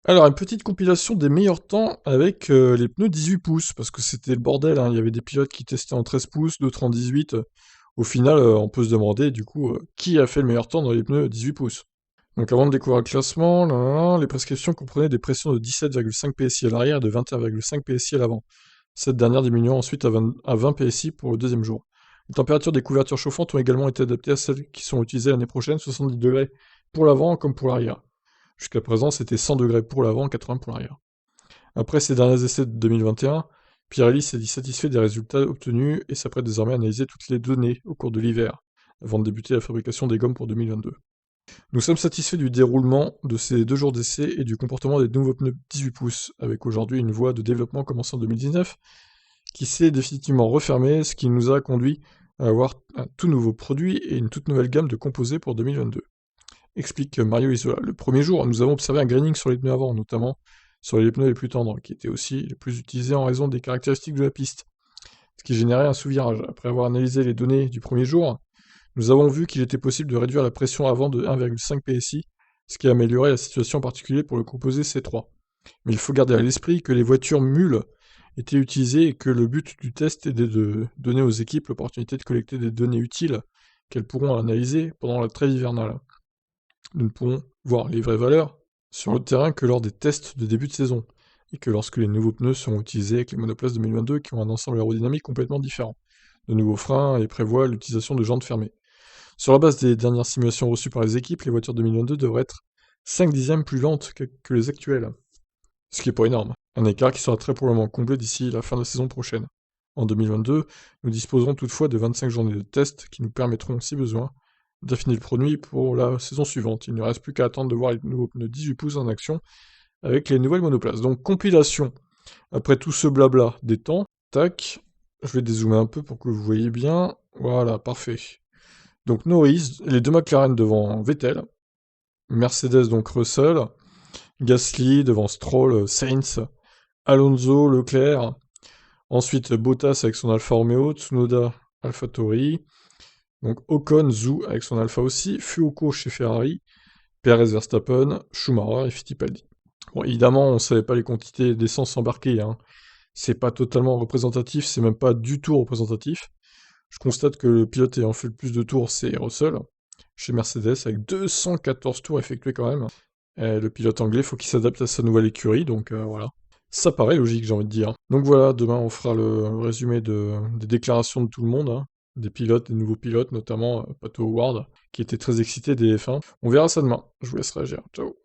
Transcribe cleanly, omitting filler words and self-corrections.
Alors, une petite compilation des meilleurs temps avec les pneus 18 pouces, parce que c'était le bordel, hein. Il y avait des pilotes qui testaient en 13 pouces, d'autres en 18. Au final, on peut se demander, du coup, qui a fait le meilleur temps dans les pneus 18 pouces. Donc avant de découvrir le classement, les prescriptions comprenaient des pressions de 17,5 PSI à l'arrière et de 21,5 PSI à l'avant. Cette dernière diminuant ensuite à 20 PSI pour le deuxième jour. Les températures des couvertures chauffantes ont également été adaptées à celles qui sont utilisées l'année prochaine, 70 degrés pour l'avant comme pour l'arrière. Jusqu'à présent, c'était 100 degrés pour l'avant, 80 pour l'arrière. Après ces derniers essais de 2021, Pirelli s'est dit satisfait des résultats obtenus et s'apprête désormais à analyser toutes les données au cours de l'hiver, avant de débuter la fabrication des gommes pour 2022. Nous sommes satisfaits du déroulement de ces 2 jours d'essai et du comportement des nouveaux pneus 18 pouces, avec aujourd'hui une voie de développement commencée en 2019 qui s'est définitivement refermée, ce qui nous a conduit à avoir un tout nouveau produit et une toute nouvelle gamme de composés pour 2022. Explique Mario Isola. Le premier jour, nous avons observé un graining sur les pneus avant, notamment sur les pneus les plus tendres, qui étaient aussi les plus utilisés en raison des caractéristiques de la piste, ce qui générait un sous-virage. Après avoir analysé les données du premier jour, nous avons vu qu'il était possible de réduire la pression avant de 1,5 PSI, ce qui a amélioré la situation en particulier pour le composé C3. Mais il faut garder à l'esprit que les voitures mules étaient utilisées et que le but du test était de donner aux équipes l'opportunité de collecter des données utiles qu'elles pourront analyser pendant la trêve hivernale. Nous ne pourrons voir les vraies valeurs sur le terrain que lors des tests de début de saison, et que lorsque les nouveaux pneus seront utilisés avec les monoplaces 2022 qui ont un ensemble aérodynamique complètement différent. De nouveaux freins et prévoient l'utilisation de jantes fermées. Sur la base des dernières simulations reçues par les équipes, les voitures 2022 devraient être 5 dixièmes plus lentes que les actuelles, ce qui est pas énorme. Un écart qui sera très probablement comblé d'ici la fin de la saison prochaine. En 2022, nous disposerons toutefois de 25 journées de tests qui nous permettront, si besoin, d'affiner le produit pour la saison suivante. Il ne reste plus qu'à attendre de voir les nouveaux pneus 18 pouces en action avec les nouvelles monoplaces. Donc compilation, après tout ce blabla des temps, tac, je vais dézoomer un peu pour que vous voyez bien. Voilà, parfait. Donc Norris, les deux McLaren devant Vettel, Mercedes donc Russell, Gasly devant Stroll, Sainz, Alonso, Leclerc, ensuite Bottas avec son Alfa Romeo, Tsunoda, AlphaTauri, donc Ocon, Zhou avec son Alfa aussi, Fuoco chez Ferrari, Perez Verstappen, Schumacher et Fittipaldi. Bon, évidemment, on ne savait pas les quantités d'essence embarquées, hein. C'est pas totalement représentatif, c'est même pas du tout représentatif. Je constate que le pilote ayant fait le plus de tours, c'est Russell, chez Mercedes, avec 214 tours effectués quand même. Et le pilote anglais, faut qu'il s'adapte à sa nouvelle écurie, donc voilà. Ça paraît logique, j'ai envie de dire. Donc voilà, demain on fera le résumé des déclarations de tout le monde, hein, des pilotes, des nouveaux pilotes, notamment Pato Howard, qui était très excité des F1. On verra ça demain. Je vous laisse réagir. Ciao.